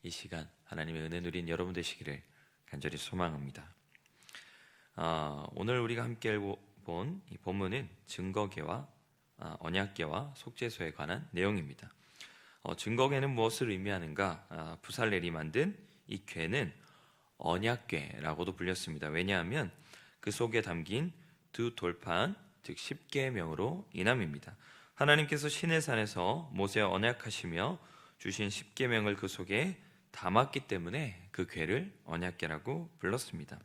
이 시간 하나님의 은혜 누린 여러분 되시기를 간절히 소망합니다. 오늘 우리가 함께 본 이 본문은 증거궤와 언약궤와 속죄소에 관한 내용입니다. 증거궤는 무엇을 의미하는가? 부살렐이 만든 이 궤는 언약궤라고도 불렸습니다. 왜냐하면 그 속에 담긴 두 돌판, 즉 십계명으로 인함입니다. 하나님께서 시내산에서 모세와 언약하시며 주신 십계명을 그 속에 담았기 때문에 그 궤를 언약궤라고 불렀습니다.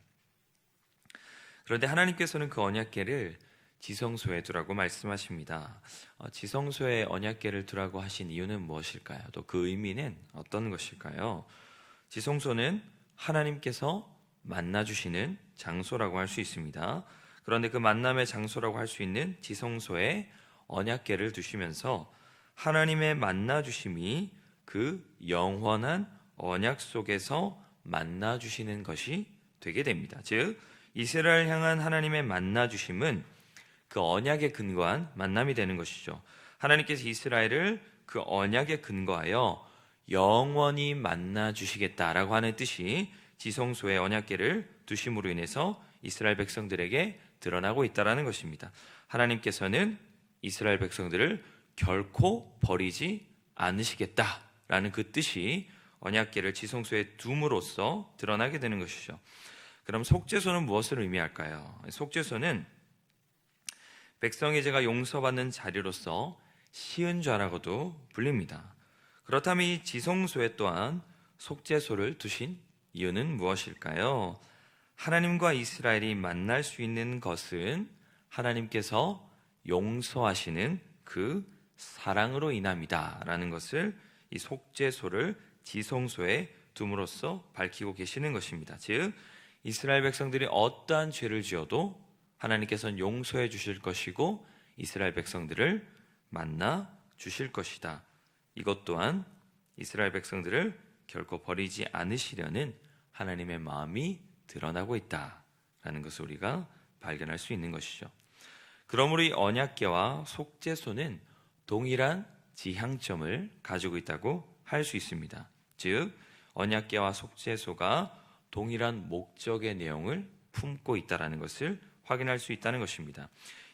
그런데 하나님께서는 그 언약궤를 지성소에 두라고 말씀하십니다. 지성소에 언약궤를 두라고 하신 이유는 무엇일까요? 또 그 의미는 어떤 것일까요? 지성소는 하나님께서 만나주시는 장소라고 할 수 있습니다. 그런데 그 만남의 장소라고 할 수 있는 지성소에 언약궤를 두시면서 하나님의 만나주심이 그 영원한 언약 속에서 만나주시는 것이 되게 됩니다. 즉 이스라엘 향한 하나님의 만나주심은 그 언약에 근거한 만남이 되는 것이죠. 하나님께서 이스라엘을 그 언약에 근거하여 영원히 만나주시겠다라고 하는 뜻이 지성소에 언약궤를 두심으로 인해서 이스라엘 백성들에게 드러나고 있다는 것입니다. 하나님께서는 이스라엘 백성들을 결코 버리지 않으시겠다라는 그 뜻이 언약궤를 지성소에 둠으로써 드러나게 되는 것이죠. 그럼 속죄소는 무엇을 의미할까요? 속죄소는 백성의 죄가 용서받는 자리로서 시은좌라고도 불립니다. 그렇다면 이 지성소에 또한 속죄소를 두신 이유는 무엇일까요? 하나님과 이스라엘이 만날 수 있는 것은 하나님께서 용서하시는 그 사랑으로 인함이다 라는 것을 이 속죄소를 지성소에 둠으로써 밝히고 계시는 것입니다. 즉 이스라엘 백성들이 어떠한 죄를 지어도 하나님께서는 용서해 주실 것이고 이스라엘 백성들을 만나 주실 것이다. 이것 또한 이스라엘 백성들을 결코 버리지 않으시려는 하나님의 마음이 드러나고 있다라는 것을 우리가 발견할 수 있는 것이죠. 그러므로 이 언약궤와 속죄소는 동일한 지향점을 가지고 있다고 할 수 있습니다. 즉 언약궤와 속죄소가 동일한 목적의 내용을 품고 있다는 것을 확인할 수 있다는 것입니다.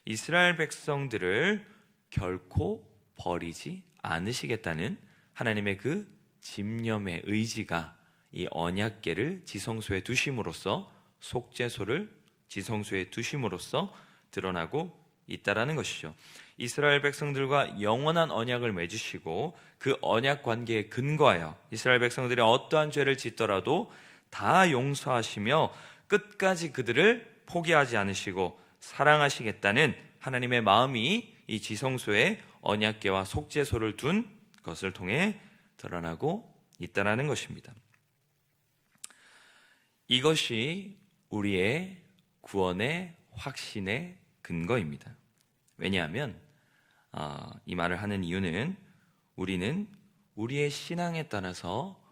이스라엘 백성들을 결코 버리지 않으시겠다는 하나님의 그 집념의 의지가 이 언약궤를 지성소에 두심으로써 속죄소를 지성소에 두심으로써 드러나고 있다는 것이죠. 이스라엘 백성들과 영원한 언약을 맺으시고 그 언약 관계에 근거하여 이스라엘 백성들이 어떠한 죄를 짓더라도 다 용서하시며 끝까지 그들을 포기하지 않으시고 사랑하시겠다는 하나님의 마음이 이 지성소에 언약궤와 속죄소를 둔 것을 통해 드러나고 있다는 것입니다. 이것이 우리의 구원의 확신의 근거입니다. 왜냐하면 이 말을 하는 이유는 우리는 우리의 신앙에 따라서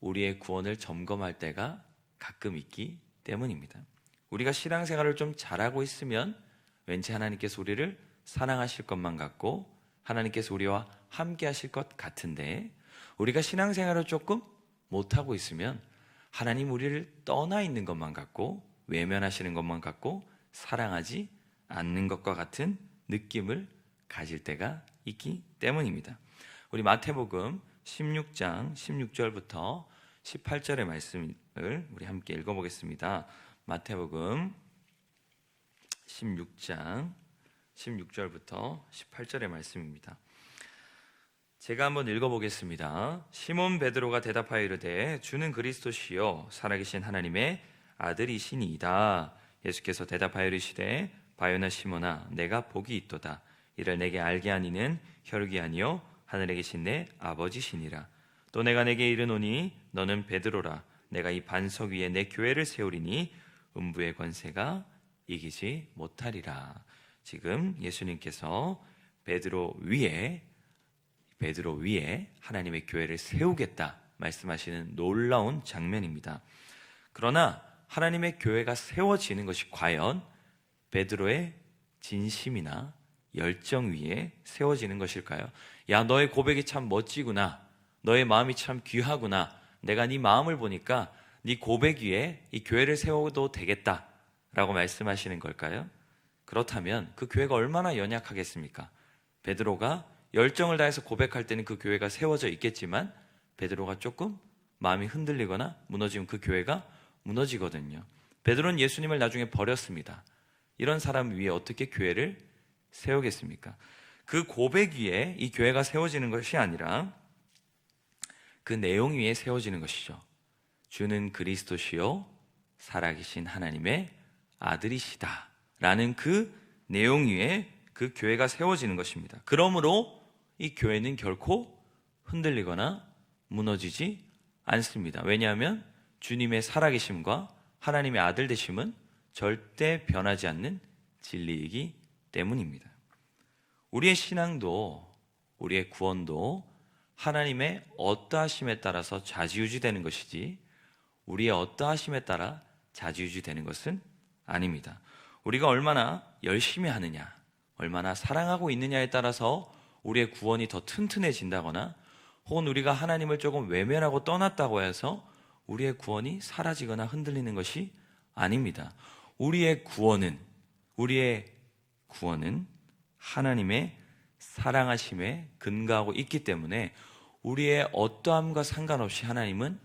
우리의 구원을 점검할 때가 가끔 있기 때문입니다. 우리가 신앙생활을 좀 잘하고 있으면 왠지 하나님께서 우리를 사랑하실 것만 같고 하나님께서 우리와 함께 하실 것 같은데 우리가 신앙생활을 조금 못하고 있으면 하나님 우리를 떠나 있는 것만 같고 외면하시는 것만 같고 사랑하지 않는 것과 같은 느낌을 가질 때가 있기 때문입니다. 우리 마태복음 16장 16절부터 18절의 말씀을 우리 함께 읽어보겠습니다. 마태복음 16장 16절부터 18절의 말씀입니다. 제가 한번 읽어보겠습니다. 시몬 베드로가 대답하여 이르되 주는 그리스도시요 살아계신 하나님의 아들이시니이다. 예수께서 대답하여 이르시되 바요나 시몬아 내가 복이 있도다. 이를 내게 알게 하니는 혈육이 아니요 하늘에 계신 내 아버지시니라. 또 내가 내게 이르노니 너는 베드로라. 내가 이 반석 위에 내 교회를 세우리니 음부의 권세가 이기지 못하리라. 지금 예수님께서 베드로 위에 하나님의 교회를 세우겠다 말씀하시는 놀라운 장면입니다. 그러나 하나님의 교회가 세워지는 것이 과연 베드로의 진심이나 열정 위에 세워지는 것일까요? 야, 너의 고백이 참 멋지구나. 너의 마음이 참 귀하구나. 내가 네 마음을 보니까 네 고백 위에 이 교회를 세워도 되겠다라고 말씀하시는 걸까요? 그렇다면 그 교회가 얼마나 연약하겠습니까? 베드로가 열정을 다해서 고백할 때는 그 교회가 세워져 있겠지만 베드로가 조금 마음이 흔들리거나 무너지면 그 교회가 무너지거든요. 베드로는 예수님을 나중에 버렸습니다. 이런 사람 위에 어떻게 교회를 세우겠습니까? 그 고백 위에 이 교회가 세워지는 것이 아니라 그 내용 위에 세워지는 것이죠. 주는 그리스도시요 살아계신 하나님의 아들이시다 라는 그 내용 위에 그 교회가 세워지는 것입니다. 그러므로 이 교회는 결코 흔들리거나 무너지지 않습니다. 왜냐하면 주님의 살아계심과 하나님의 아들 되심은 절대 변하지 않는 진리이기 때문입니다. 우리의 신앙도 우리의 구원도 하나님의 어떠하심에 따라서 좌지우지되는 것이지 우리의 어떠하심에 따라 좌지우지되는 것은 아닙니다. 우리가 얼마나 열심히 하느냐, 얼마나 사랑하고 있느냐에 따라서 우리의 구원이 더 튼튼해진다거나 혹은 우리가 하나님을 조금 외면하고 떠났다고 해서 우리의 구원이 사라지거나 흔들리는 것이 아닙니다. 우리의 구원은 하나님의 사랑하심에 근거하고 있기 때문에 우리의 어떠함과 상관없이 하나님은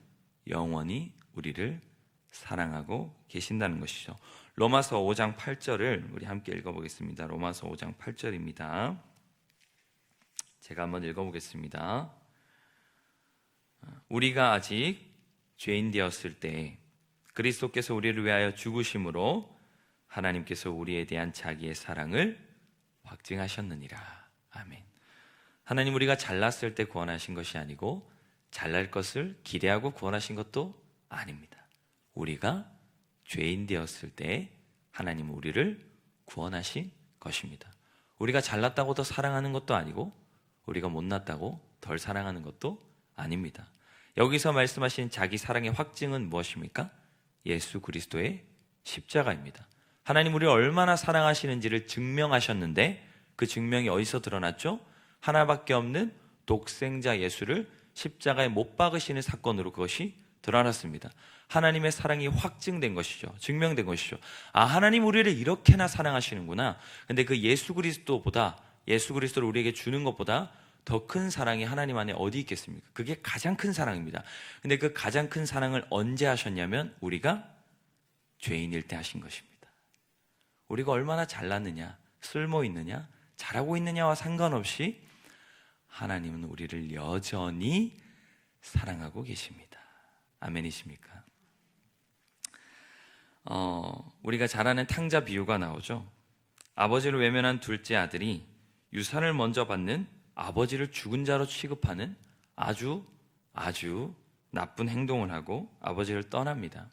영원히 우리를 사랑하고 계신다는 것이죠. 로마서 5장 8절을 우리 함께 읽어보겠습니다. 로마서 5장 8절입니다. 제가 한번 읽어보겠습니다. 우리가 아직 죄인 되었을 때 그리스도께서 우리를 위하여 죽으심으로 하나님께서 우리에 대한 자기의 사랑을 확증하셨느니라. 아멘. 하나님 우리가 잘났을 때 구원하신 것이 아니고 잘날 것을 기대하고 구원하신 것도 아닙니다. 우리가 죄인 되었을 때 하나님은 우리를 구원하신 것입니다. 우리가 잘났다고 더 사랑하는 것도 아니고 우리가 못났다고 덜 사랑하는 것도 아닙니다. 여기서 말씀하신 자기 사랑의 확증은 무엇입니까? 예수 그리스도의 십자가입니다. 하나님 우리를 얼마나 사랑하시는지를 증명하셨는데 그 증명이 어디서 드러났죠? 하나밖에 없는 독생자 예수를 십자가에 못 박으시는 사건으로 그것이 드러났습니다. 하나님의 사랑이 확증된 것이죠. 증명된 것이죠. 아, 하나님 우리를 이렇게나 사랑하시는구나. 근데 그 예수 그리스도를 우리에게 주는 것보다 더 큰 사랑이 하나님 안에 어디 있겠습니까? 그게 가장 큰 사랑입니다. 근데 그 가장 큰 사랑을 언제 하셨냐면 우리가 죄인일 때 하신 것입니다. 우리가 얼마나 잘났느냐, 쓸모 있느냐, 잘하고 있느냐와 상관없이 하나님은 우리를 여전히 사랑하고 계십니다. 아멘이십니까? 우리가 잘 아는 탕자 비유가 나오죠. 아버지를 외면한 둘째 아들이 유산을 먼저 받는 아버지를 죽은 자로 취급하는 아주 나쁜 행동을 하고 아버지를 떠납니다.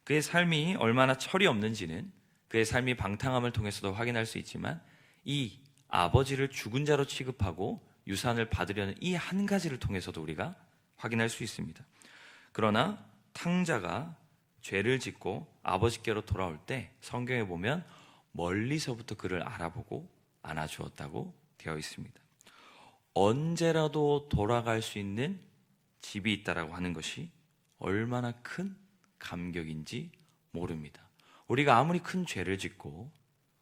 그의 삶이 얼마나 철이 없는지는 그의 삶이 방탕함을 통해서도 확인할 수 있지만 이 아버지를 죽은 자로 취급하고 유산을 받으려는 이 한 가지를 통해서도 우리가 확인할 수 있습니다. 그러나 탕자가 죄를 짓고 아버지께로 돌아올 때 성경에 보면 멀리서부터 그를 알아보고 안아주었다고 되어 있습니다. 언제라도 돌아갈 수 있는 집이 있다라고 하는 것이 얼마나 큰 감격인지 모릅니다. 우리가 아무리 큰 죄를 짓고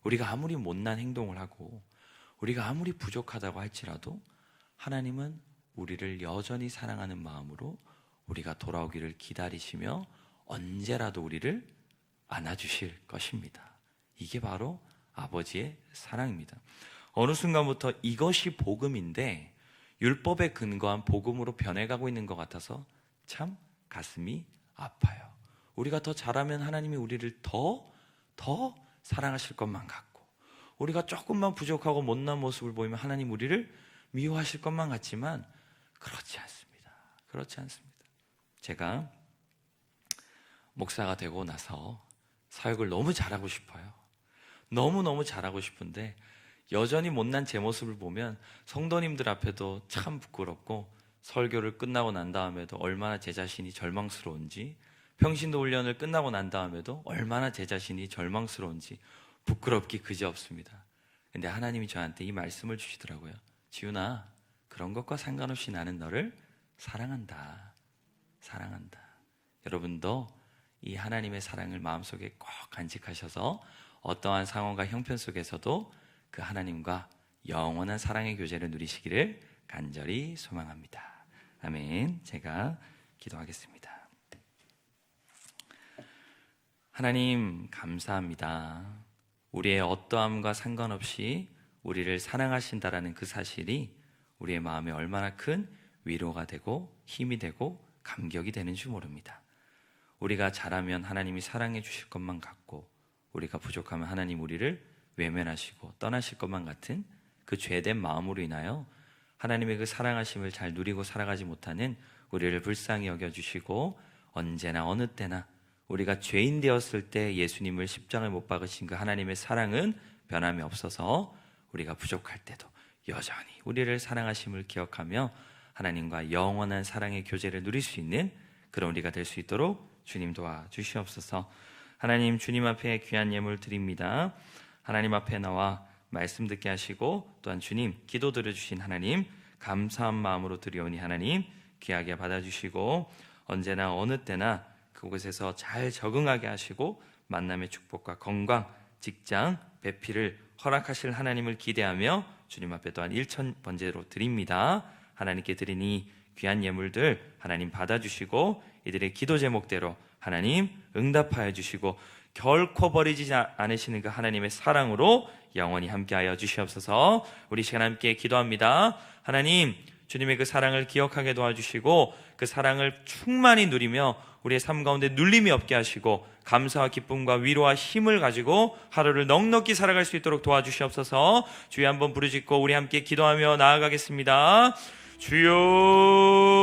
우리가 아무리 못난 행동을 하고 우리가 아무리 부족하다고 할지라도 하나님은 우리를 여전히 사랑하는 마음으로 우리가 돌아오기를 기다리시며 언제라도 우리를 안아주실 것입니다. 이게 바로 아버지의 사랑입니다. 어느 순간부터 이것이 복음인데 율법에 근거한 복음으로 변해가고 있는 것 같아서 참 가슴이 아파요. 우리가 더 잘하면 하나님이 우리를 더 사랑하실 것만 같고 우리가 조금만 부족하고 못난 모습을 보이면 하나님 우리를 미워하실 것만 같지만 그렇지 않습니다. 그렇지 않습니다. 제가 목사가 되고 나서 사역을 너무 잘하고 싶어요. 너무너무 잘하고 싶은데 여전히 못난 제 모습을 보면 성도님들 앞에도 참 부끄럽고 설교를 끝나고 난 다음에도 얼마나 제 자신이 절망스러운지 평신도 훈련을 끝나고 난 다음에도 얼마나 제 자신이 절망스러운지 부끄럽기 그지없습니다. 근데 하나님이 저한테 이 말씀을 주시더라고요. 지훈아, 그런 것과 상관없이 나는 너를 사랑한다. 사랑한다. 여러분도 이 하나님의 사랑을 마음속에 꼭 간직하셔서 어떠한 상황과 형편 속에서도 그 하나님과 영원한 사랑의 교제를 누리시기를 간절히 소망합니다. 아멘. 제가 기도하겠습니다. 하나님 감사합니다. 우리의 어떠함과 상관없이 우리를 사랑하신다라는 그 사실이 우리의 마음에 얼마나 큰 위로가 되고 힘이 되고 감격이 되는 줄 모릅니다. 우리가 잘하면 하나님이 사랑해 주실 것만 같고 우리가 부족하면 하나님 우리를 외면하시고 떠나실 것만 같은 그 죄된 마음으로 인하여 하나님의 그 사랑하심을 잘 누리고 살아가지 못하는 우리를 불쌍히 여겨주시고 언제나 어느 때나 우리가 죄인 되었을 때 예수님을 십자가에 못 박으신 그 하나님의 사랑은 변함이 없어서 우리가 부족할 때도 여전히 우리를 사랑하심을 기억하며 하나님과 영원한 사랑의 교제를 누릴 수 있는 그런 우리가 될 수 있도록 주님 도와주시옵소서. 하나님, 주님 앞에 귀한 예물 드립니다. 하나님 앞에 나와 말씀 듣게 하시고 또한 주님 기도 들어주신 하나님 감사한 마음으로 드려오니 하나님 귀하게 받아주시고 언제나 어느 때나 그곳에서 잘 적응하게 하시고 만남의 축복과 건강, 직장, 배필을 허락하실 하나님을 기대하며 주님 앞에 또한 일천번제로 드립니다. 하나님께 드리니 귀한 예물들 하나님 받아주시고 이들의 기도 제목대로 하나님 응답하여 주시고 결코 버리지 않으시는 그 하나님의 사랑으로 영원히 함께하여 주시옵소서. 우리 시간 함께 기도합니다. 하나님, 주님의 그 사랑을 기억하게 도와주시고 그 사랑을 충만히 누리며 우리의 삶 가운데 눌림이 없게 하시고 감사와 기쁨과 위로와 힘을 가지고 하루를 넉넉히 살아갈 수 있도록 도와주시옵소서. 주여 한번 부르짖고 우리 함께 기도하며 나아가겠습니다. 주여.